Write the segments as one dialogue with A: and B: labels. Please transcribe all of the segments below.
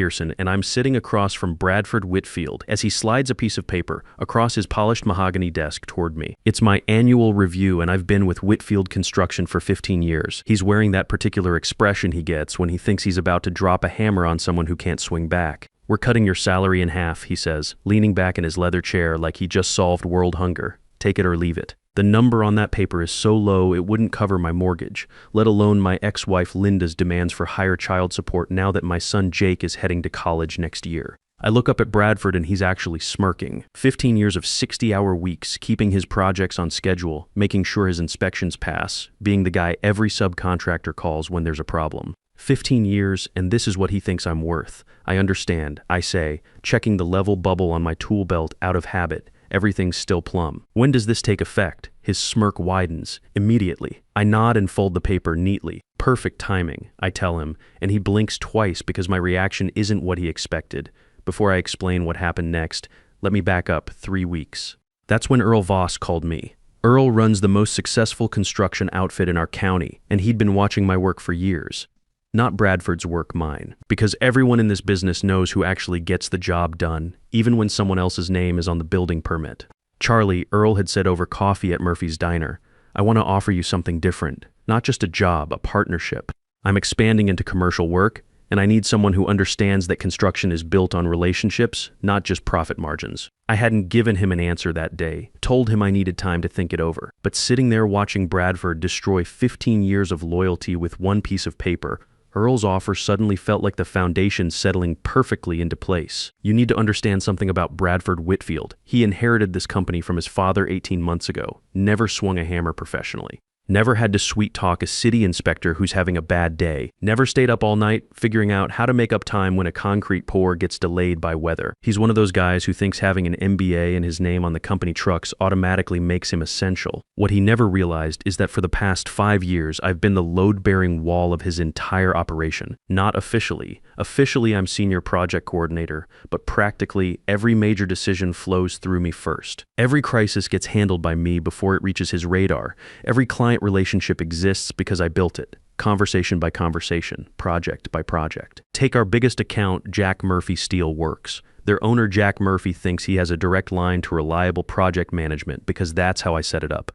A: Pearson, and I'm sitting across from Bradford Whitfield as he slides a piece of paper across his polished mahogany desk toward me. It's my annual review, and I've been with Whitfield Construction for 15 years. He's wearing that particular expression he gets when he thinks he's about to drop a hammer on someone who can't swing back. "We're cutting your salary in half," he says, leaning back in his leather chair like he just solved world hunger. "Take it or leave it." The number on that paper is so low it wouldn't cover my mortgage, let alone my ex-wife Linda's demands for higher child support now that my son Jake is heading to college next year. I look up at Bradford and he's actually smirking. 15 years of 60-hour weeks, keeping his projects on schedule, making sure his inspections pass, being the guy every subcontractor calls when there's a problem. 15 years, and this is what he thinks I'm worth. I understand, I say, checking the level bubble on my tool belt out of habit. Everything's still plumb. "When does this take effect?" His smirk widens. "Immediately." I nod and fold the paper neatly. "Perfect timing," I tell him, and he blinks twice because my reaction isn't what he expected. Before I explain what happened next, let me back up 3 weeks. That's when Earl Voss called me. Earl runs the most successful construction outfit in our county, and he'd been watching my work for years. Not Bradford's work, mine. Because everyone in this business knows who actually gets the job done, even when someone else's name is on the building permit. "Charlie," Earl had said over coffee at Murphy's Diner, "I want to offer you something different. Not just a job, a partnership. I'm expanding into commercial work, and I need someone who understands that construction is built on relationships, not just profit margins." I hadn't given him an answer that day, told him I needed time to think it over. But sitting there watching Bradford destroy 15 years of loyalty with one piece of paper, Earl's offer suddenly felt like the foundation settling perfectly into place. "You need to understand something about Bradford Whitfield. He inherited this company from his father 18 months ago, never swung a hammer professionally. Never had to sweet-talk a city inspector who's having a bad day. Never stayed up all night figuring out how to make up time when a concrete pour gets delayed by weather. He's one of those guys who thinks having an MBA and his name on the company trucks automatically makes him essential. What he never realized is that for the past 5 years, I've been the load-bearing wall of his entire operation. Not officially. Officially, I'm senior project coordinator, but practically every major decision flows through me first. Every crisis gets handled by me before it reaches his radar. Every client relationship exists because I built it. Conversation by conversation, project by project. Take our biggest account, Jack Murphy Steel Works. Their owner, Jack Murphy, thinks he has a direct line to reliable project management because that's how I set it up.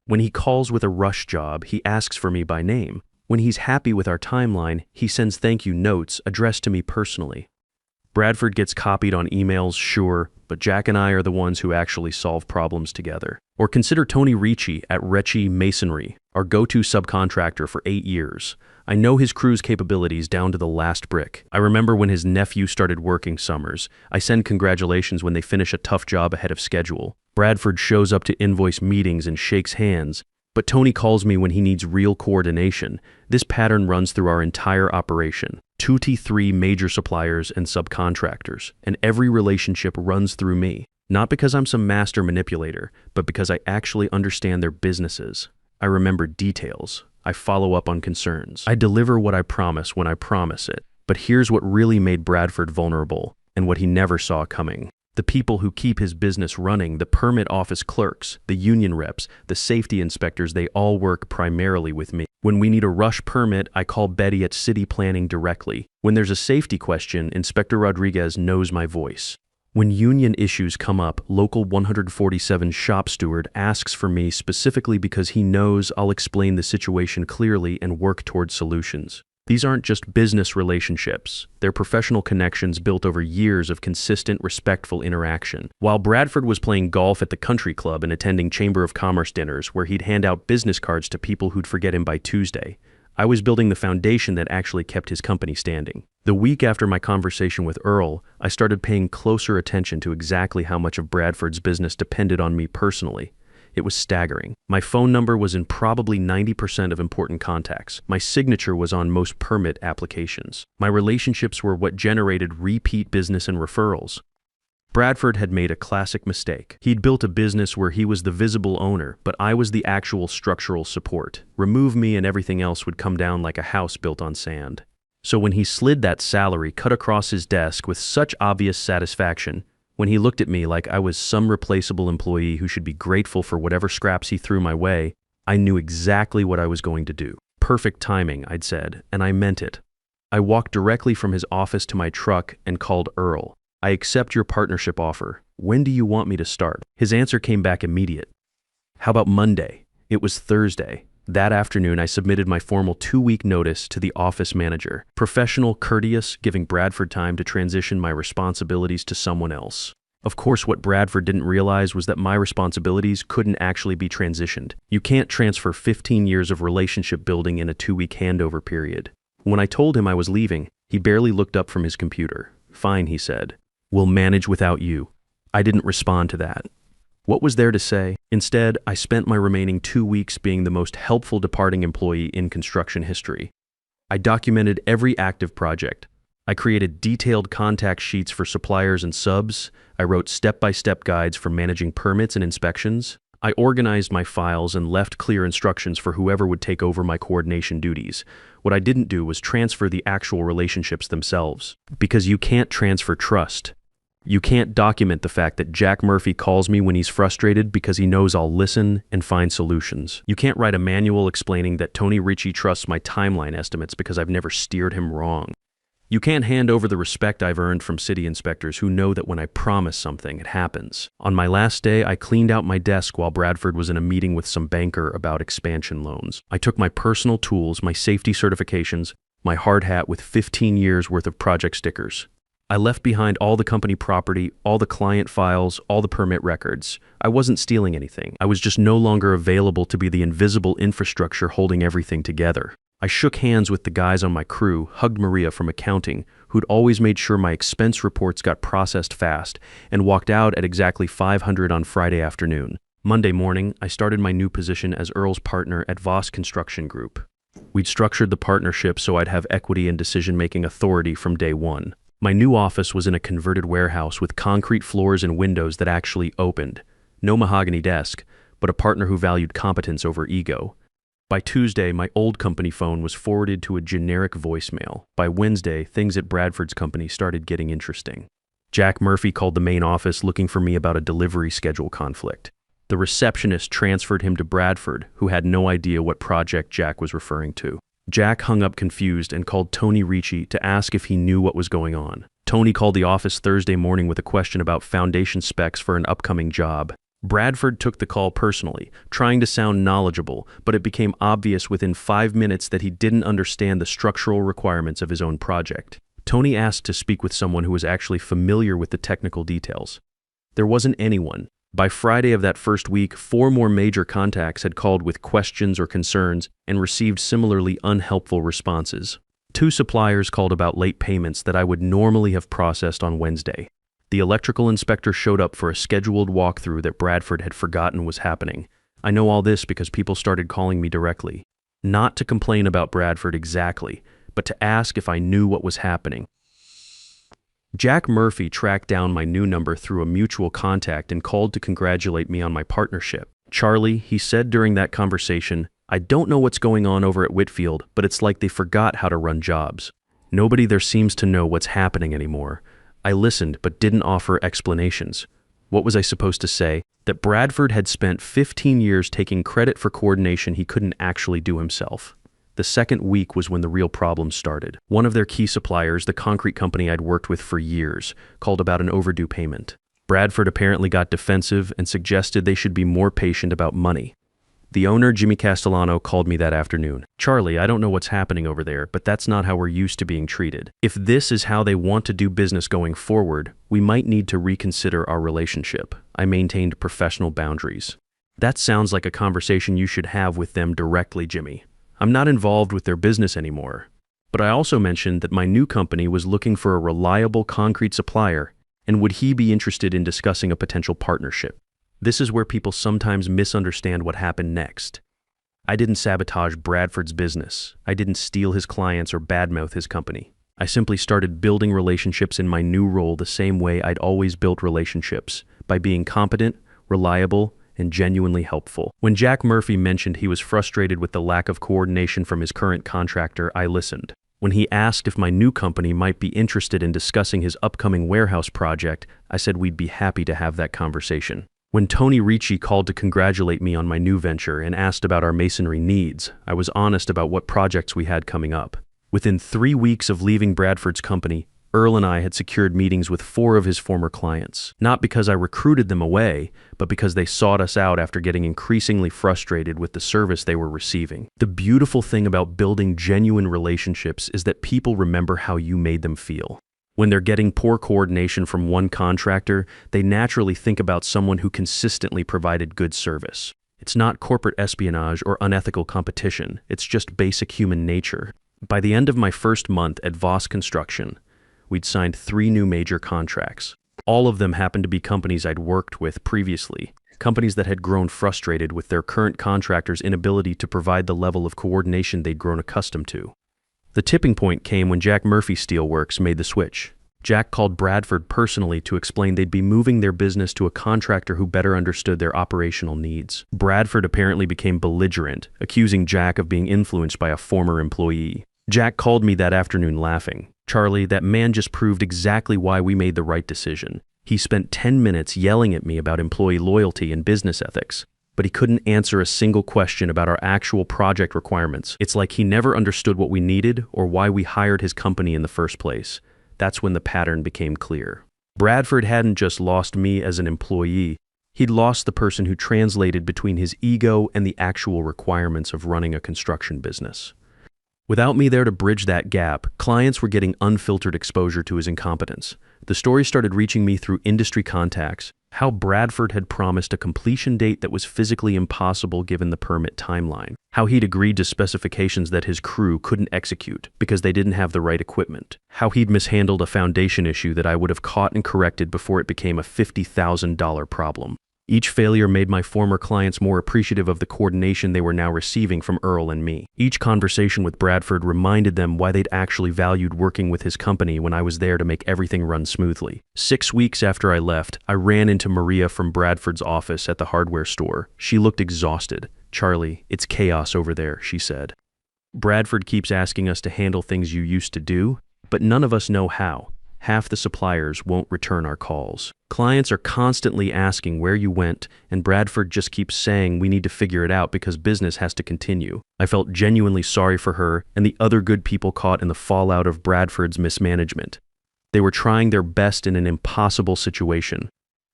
A: When he calls with a rush job, he asks for me by name. When he's happy with our timeline, he sends thank you notes addressed to me personally. Bradford gets copied on emails, sure, but Jack and I are the ones who actually solve problems together. Or consider Tony Ricci at Ricci Masonry, our go-to subcontractor for 8 years. I know his crew's capabilities down to the last brick. I remember when his nephew started working summers. I send congratulations when they finish a tough job ahead of schedule. Bradford shows up to invoice meetings and shakes hands. But Tony calls me when he needs real coordination. This pattern runs through our entire operation. 2 to 3 major suppliers and subcontractors, and every relationship runs through me. Not because I'm some master manipulator, but because I actually understand their businesses. I remember details. I follow up on concerns. I deliver what I promise when I promise it. But here's what really made Bradford vulnerable, and what he never saw coming. The people who keep his business running, the permit office clerks, the union reps, the safety inspectors, they all work primarily with me. When we need a rush permit, I call Betty at City Planning directly. When there's a safety question, Inspector Rodriguez knows my voice. When union issues come up, Local 147 shop steward asks for me specifically because he knows I'll explain the situation clearly and work toward solutions. These aren't just business relationships. They're professional connections built over years of consistent, respectful interaction. While Bradford was playing golf at the country club and attending Chamber of Commerce dinners where he'd hand out business cards to people who'd forget him by Tuesday, I was building the foundation that actually kept his company standing. The week after my conversation with Earl, I started paying closer attention to exactly how much of Bradford's business depended on me personally. It was staggering. My phone number was in probably 90% of important contacts. My signature was on most permit applications. My relationships were what generated repeat business and referrals. Bradford had made a classic mistake. He'd built a business where he was the visible owner, but I was the actual structural support. Remove me and everything else would come down like a house built on sand. So when he slid that salary cut across his desk with such obvious satisfaction, when he looked at me like I was some replaceable employee who should be grateful for whatever scraps he threw my way, I knew exactly what I was going to do. Perfect timing, I'd said, and I meant it. I walked directly from his office to my truck and called Earl. "I accept your partnership offer. When do you want me to start?" His answer came back immediate. "How about Monday?" It was Thursday. That afternoon, I submitted my formal 2-week notice to the office manager. Professional, courteous, giving Bradford time to transition my responsibilities to someone else. Of course, what Bradford didn't realize was that my responsibilities couldn't actually be transitioned. You can't transfer 15 years of relationship building in a 2-week handover period. When I told him I was leaving, he barely looked up from his computer. "Fine," he said. "We'll manage without you." I didn't respond to that. What was there to say? Instead, I spent my remaining 2 weeks being the most helpful departing employee in construction history. I documented every active project. I created detailed contact sheets for suppliers and subs. I wrote step-by-step guides for managing permits and inspections. I organized my files and left clear instructions for whoever would take over my coordination duties. What I didn't do was transfer the actual relationships themselves. Because you can't transfer trust. You can't document the fact that Jack Murphy calls me when he's frustrated because he knows I'll listen and find solutions. You can't write a manual explaining that Tony Ricci trusts my timeline estimates because I've never steered him wrong. You can't hand over the respect I've earned from city inspectors who know that when I promise something, it happens. On my last day, I cleaned out my desk while Bradford was in a meeting with some banker about expansion loans. I took my personal tools, my safety certifications, my hard hat with 15 years worth of project stickers. I left behind all the company property, all the client files, all the permit records. I wasn't stealing anything. I was just no longer available to be the invisible infrastructure holding everything together. I shook hands with the guys on my crew, hugged Maria from accounting, who'd always made sure my expense reports got processed fast, and walked out at exactly 500 on Friday afternoon. Monday morning, I started my new position as Earl's partner at Voss Construction Group. We'd structured the partnership so I'd have equity and decision-making authority from day one. My new office was in a converted warehouse with concrete floors and windows that actually opened. No mahogany desk, but a partner who valued competence over ego. By Tuesday, my old company phone was forwarded to a generic voicemail. By Wednesday, things at Bradford's company started getting interesting. Jack Murphy called the main office looking for me about a delivery schedule conflict. The receptionist transferred him to Bradford, who had no idea what project Jack was referring to. Jack hung up confused and called Tony Ricci to ask if he knew what was going on. Tony called the office Thursday morning with a question about foundation specs for an upcoming job. Bradford took the call personally, trying to sound knowledgeable, but it became obvious within 5 minutes that he didn't understand the structural requirements of his own project. Tony asked to speak with someone who was actually familiar with the technical details. There wasn't anyone. By Friday of that first week, 4 more major contacts had called with questions or concerns and received similarly unhelpful responses. 2 suppliers called about late payments that I would normally have processed on Wednesday. The electrical inspector showed up for a scheduled walkthrough that Bradford had forgotten was happening. I know all this because people started calling me directly. Not to complain about Bradford exactly, but to ask if I knew what was happening. Jack Murphy tracked down my new number through a mutual contact and called to congratulate me on my partnership. "Charlie," he said during that conversation, "I don't know what's going on over at Whitfield, but it's like they forgot how to run jobs. Nobody there seems to know what's happening anymore." I listened but didn't offer explanations. What was I supposed to say? That Bradford had spent 15 years taking credit for coordination he couldn't actually do himself. The second week was when the real problems started. One of their key suppliers, the concrete company I'd worked with for years, called about an overdue payment. Bradford apparently got defensive and suggested they should be more patient about money. The owner, Jimmy Castellano, called me that afternoon. "Charlie, I don't know what's happening over there, but that's not how we're used to being treated. If this is how they want to do business going forward, we might need to reconsider our relationship." I maintained professional boundaries. "That sounds like a conversation you should have with them directly, Jimmy. I'm not involved with their business anymore." But I also mentioned that my new company was looking for a reliable concrete supplier, and would he be interested in discussing a potential partnership? This is where people sometimes misunderstand what happened next. I didn't sabotage Bradford's business. I didn't steal his clients or badmouth his company. I simply started building relationships in my new role the same way I'd always built relationships, by being competent, reliable, and genuinely helpful. When Jack Murphy mentioned he was frustrated with the lack of coordination from his current contractor, I listened. When he asked if my new company might be interested in discussing his upcoming warehouse project, I said we'd be happy to have that conversation. When Tony Ricci called to congratulate me on my new venture and asked about our masonry needs, I was honest about what projects we had coming up. Within 3 weeks of leaving Bradford's company, Earl and I had secured meetings with 4 of his former clients, not because I recruited them away, but because they sought us out after getting increasingly frustrated with the service they were receiving. The beautiful thing about building genuine relationships is that people remember how you made them feel. When they're getting poor coordination from one contractor, they naturally think about someone who consistently provided good service. It's not corporate espionage or unethical competition, it's just basic human nature. By the end of my first month at Voss Construction, we'd signed 3 new major contracts. All of them happened to be companies I'd worked with previously, companies that had grown frustrated with their current contractors' inability to provide the level of coordination they'd grown accustomed to. The tipping point came when Jack Murphy Steelworks made the switch. Jack called Bradford personally to explain they'd be moving their business to a contractor who better understood their operational needs. Bradford apparently became belligerent, accusing Jack of being influenced by a former employee. Jack called me that afternoon laughing. "Charlie, that man just proved exactly why we made the right decision. He spent 10 minutes yelling at me about employee loyalty and business ethics, but he couldn't answer a single question about our actual project requirements. It's like he never understood what we needed or why we hired his company in the first place." That's when the pattern became clear. Bradford hadn't just lost me as an employee, he'd lost the person who translated between his ego and the actual requirements of running a construction business. Without me there to bridge that gap, clients were getting unfiltered exposure to his incompetence. The story started reaching me through industry contacts, how Bradford had promised a completion date that was physically impossible given the permit timeline, how he'd agreed to specifications that his crew couldn't execute because they didn't have the right equipment, how he'd mishandled a foundation issue that I would have caught and corrected before it became a $50,000 problem. Each failure made my former clients more appreciative of the coordination they were now receiving from Earl and me. Each conversation with Bradford reminded them why they'd actually valued working with his company when I was there to make everything run smoothly. 6 weeks after I left, I ran into Maria from Bradford's office at the hardware store. She looked exhausted. "Charlie, it's chaos over there," she said. "Bradford keeps asking us to handle things you used to do, but none of us know how. Half the suppliers won't return our calls. Clients are constantly asking where you went, and Bradford just keeps saying we need to figure it out because business has to continue." I felt genuinely sorry for her and the other good people caught in the fallout of Bradford's mismanagement. They were trying their best in an impossible situation.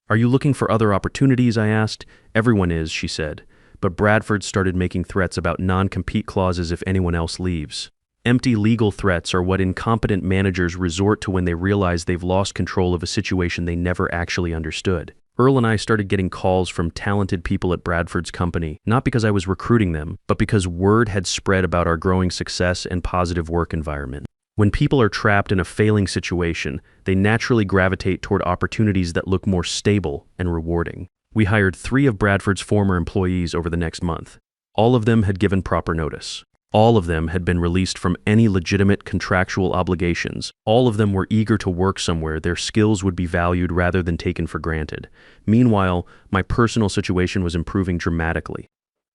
A: "Are you looking for other opportunities?" I asked. "Everyone is," she said. But Bradford started making threats about non-compete clauses if anyone else leaves. Empty legal threats are what incompetent managers resort to when they realize they've lost control of a situation they never actually understood. Earl and I started getting calls from talented people at Bradford's company, not because I was recruiting them, but because word had spread about our growing success and positive work environment. When people are trapped in a failing situation, they naturally gravitate toward opportunities that look more stable and rewarding. We hired 3 of Bradford's former employees over the next month. All of them had given proper notice. All of them had been released from any legitimate contractual obligations. All of them were eager to work somewhere their skills would be valued rather than taken for granted. Meanwhile, my personal situation was improving dramatically.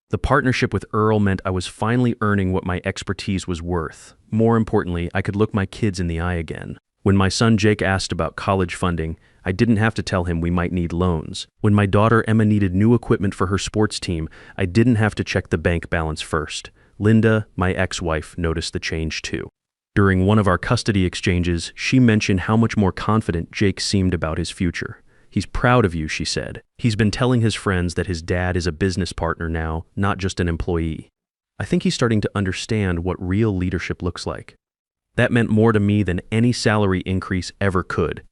A: The partnership with Earl meant I was finally earning what my expertise was worth. More importantly, I could look my kids in the eye again. When my son Jake asked about college funding, I didn't have to tell him we might need loans. When my daughter Emma needed new equipment for her sports team, I didn't have to check the bank balance first. Linda, my ex-wife, noticed the change too. During one of our custody exchanges, she mentioned how much more confident Jake seemed about his future. "He's proud of you," she said. "He's been telling his friends that his dad is a business partner now, not just an employee. I think he's starting to understand what real leadership looks like." That meant more to me than any salary increase ever could.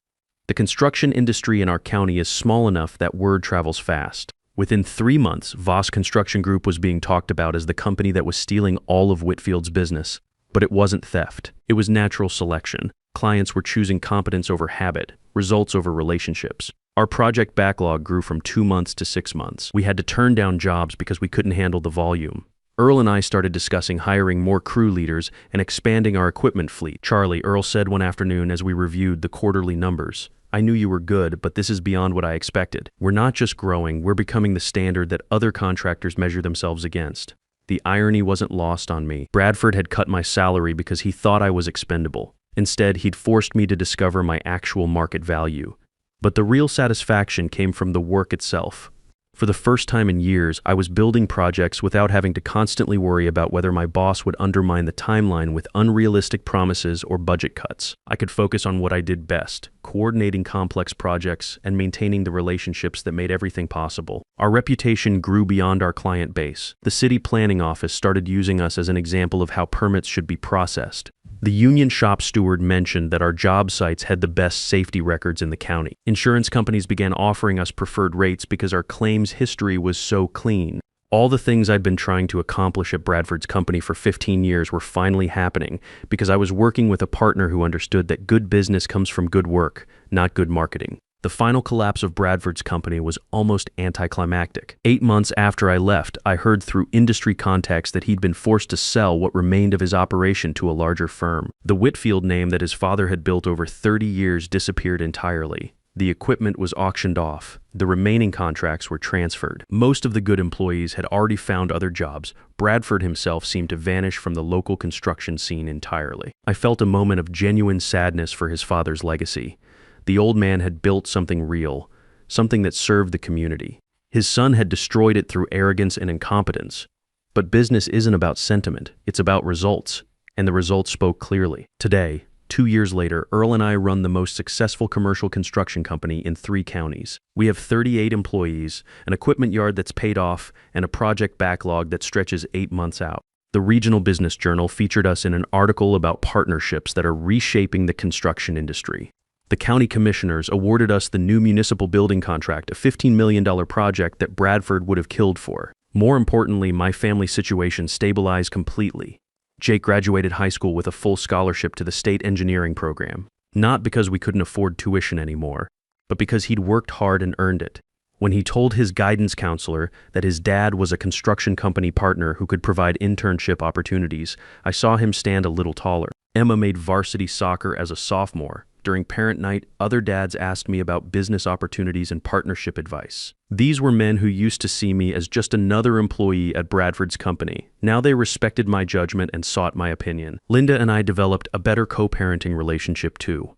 A: The construction industry in our county is small enough that word travels fast. Within 3 months, Voss Construction Group was being talked about as the company that was stealing all of Whitfield's business. But it wasn't theft. It was natural selection. Clients were choosing competence over habit, results over relationships. Our project backlog grew from 2 months to 6 months. We had to turn down jobs because we couldn't handle the volume. Earl and I started discussing hiring more crew leaders and expanding our equipment fleet. "Charlie," Earl said one afternoon as we reviewed the quarterly numbers, "I knew you were good, but this is beyond what I expected. We're not just growing, we're becoming the standard that other contractors measure themselves against." The irony wasn't lost on me. Bradford had cut my salary because he thought I was expendable. Instead, he'd forced me to discover my actual market value. But the real satisfaction came from the work itself. For the first time in years, I was building projects without having to constantly worry about whether my boss would undermine the timeline with unrealistic promises or budget cuts. I could focus on what I did best, coordinating complex projects and maintaining the relationships that made everything possible. Our reputation grew beyond our client base. The city planning office started using us as an example of how permits should be processed. The union shop steward mentioned that our job sites had the best safety records in the county. Insurance companies began offering us preferred rates because our claims history was so clean. All the things I'd been trying to accomplish at Bradford's company for 15 years were finally happening because I was working with a partner who understood that good business comes from good work, not good marketing. The final collapse of Bradford's company was almost anticlimactic. 8 months after I left, I heard through industry contacts that he'd been forced to sell what remained of his operation to a larger firm. The Whitfield name that his father had built over 30 years disappeared entirely. The equipment was auctioned off. The remaining contracts were transferred. Most of the good employees had already found other jobs. Bradford himself seemed to vanish from the local construction scene entirely. I felt a moment of genuine sadness for his father's legacy. The old man had built something real, something that served the community. His son had destroyed it through arrogance and incompetence. But business isn't about sentiment, it's about results, and the results spoke clearly. Today, 2 years later, Earl and I run the most successful commercial construction company in 3 counties. We have 38 employees, an equipment yard that's paid off, and a project backlog that stretches 8 months out. The Regional Business Journal featured us in an article about partnerships that are reshaping the construction industry. The county commissioners awarded us the new municipal building contract, a $15 million project that Bradford would have killed for. More importantly, my family situation stabilized completely. Jake graduated high school with a full scholarship to the state engineering program, not because we couldn't afford tuition anymore, but because he'd worked hard and earned it. When he told his guidance counselor that his dad was a construction company partner who could provide internship opportunities, I saw him stand a little taller. Emma made varsity soccer as a sophomore. During parent night, other dads asked me about business opportunities and partnership advice. These were men who used to see me as just another employee at Bradford's company. Now they respected my judgment and sought my opinion. Linda and I developed a better co-parenting relationship too.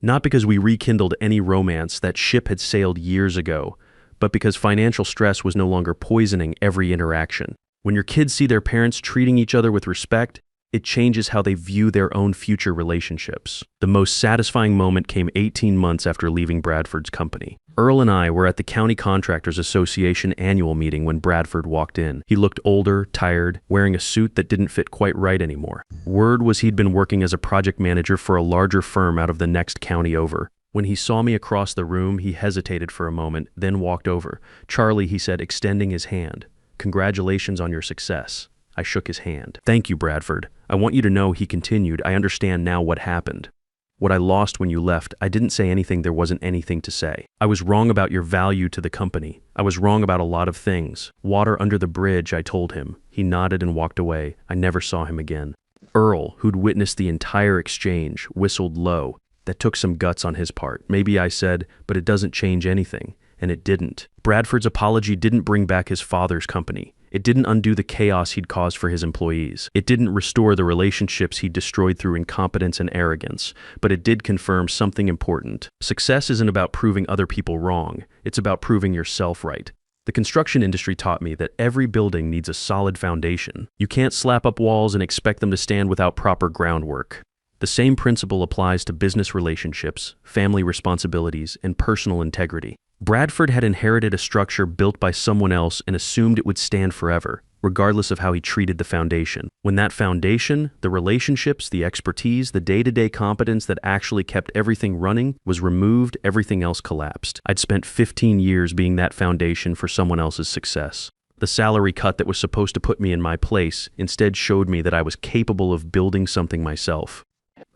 A: Not because we rekindled any romance, that ship had sailed years ago, but because financial stress was no longer poisoning every interaction. When your kids see their parents treating each other with respect, it changes how they view their own future relationships. The most satisfying moment came 18 months after leaving Bradford's company. Earl and I were at the County Contractors Association annual meeting when Bradford walked in. He looked older, tired, wearing a suit that didn't fit quite right anymore. Word was he'd been working as a project manager for a larger firm out of the next county over. When he saw me across the room, he hesitated for a moment, then walked over. "Charlie," he said, extending his hand. "Congratulations on your success." I shook his hand. "Thank you, Bradford. I want you to know," he continued, "I understand now what happened. What I lost when you left, I didn't say anything there wasn't anything to say. I was wrong about your value to the company. I was wrong about a lot of things. Water under the bridge," I told him. He nodded and walked away. I never saw him again. Earl, who'd witnessed the entire exchange, whistled low. That took some guts on his part. Maybe, I said, but it doesn't change anything. And it didn't. Bradford's apology didn't bring back his father's company. It didn't undo the chaos he'd caused for his employees. It didn't restore the relationships he'd destroyed through incompetence and arrogance. But it did confirm something important. Success isn't about proving other people wrong. It's about proving yourself right. The construction industry taught me that every building needs a solid foundation. You can't slap up walls and expect them to stand without proper groundwork. The same principle applies to business relationships, family responsibilities, and personal integrity. Bradford had inherited a structure built by someone else and assumed it would stand forever, regardless of how he treated the foundation. When that foundation, the relationships, the expertise, the day-to-day competence that actually kept everything running, was removed, everything else collapsed. I'd spent 15 years being that foundation for someone else's success. The salary cut that was supposed to put me in my place instead showed me that I was capable of building something myself.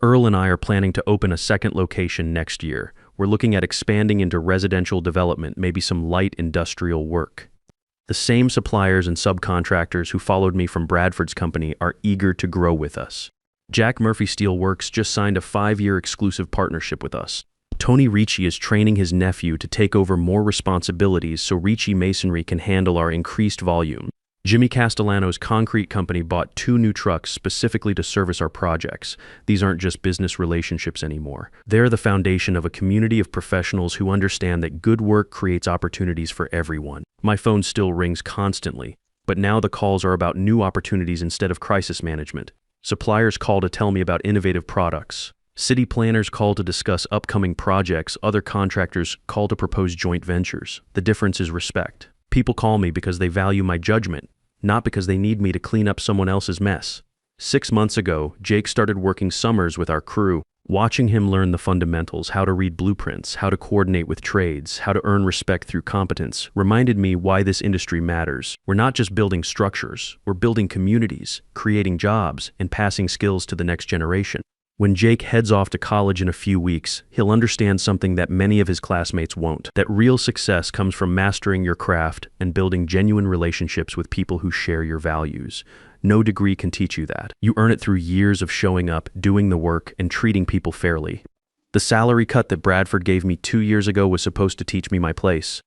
A: Earl and I are planning to open a second location next year. We're looking at expanding into residential development, maybe some light industrial work. The same suppliers and subcontractors who followed me from Bradford's company are eager to grow with us. Jack Murphy Steel Works just signed a 5-year exclusive partnership with us. Tony Ricci is training his nephew to take over more responsibilities so Ricci Masonry can handle our increased volume. Jimmy Castellano's concrete company bought 2 new trucks specifically to service our projects. These aren't just business relationships anymore. They're the foundation of a community of professionals who understand that good work creates opportunities for everyone. My phone still rings constantly, but now the calls are about new opportunities instead of crisis management. Suppliers call to tell me about innovative products. City planners call to discuss upcoming projects. Other contractors call to propose joint ventures. The difference is respect. People call me because they value my judgment, not because they need me to clean up someone else's mess. 6 months ago, Jake started working summers with our crew. Watching him learn the fundamentals, how to read blueprints, how to coordinate with trades, how to earn respect through competence, reminded me why this industry matters. We're not just building structures, we're building communities, creating jobs, and passing skills to the next generation. When Jake heads off to college in a few weeks, he'll understand something that many of his classmates won't: that real success comes from mastering your craft and building genuine relationships with people who share your values. No degree can teach you that. You earn it through years of showing up, doing the work, and treating people fairly. The salary cut that Bradford gave me 2 years ago was supposed to teach me my place.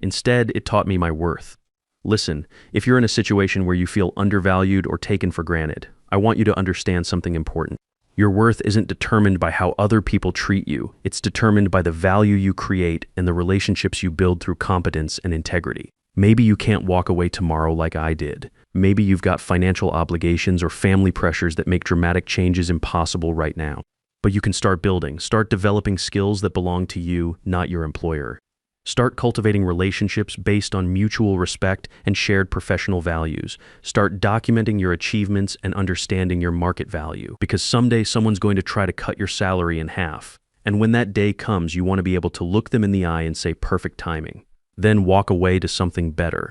A: Instead, it taught me my worth. Listen, if you're in a situation where you feel undervalued or taken for granted, I want you to understand something important. Your worth isn't determined by how other people treat you. It's determined by the value you create and the relationships you build through competence and integrity. Maybe you can't walk away tomorrow like I did. Maybe you've got financial obligations or family pressures that make dramatic changes impossible right now. But you can start building, start developing skills that belong to you, not your employer. Start cultivating relationships based on mutual respect and shared professional values. Start documenting your achievements and understanding your market value, because someday someone's going to try to cut your salary in half. And when that day comes, you want to be able to look them in the eye and say, perfect timing. Then walk away to something better.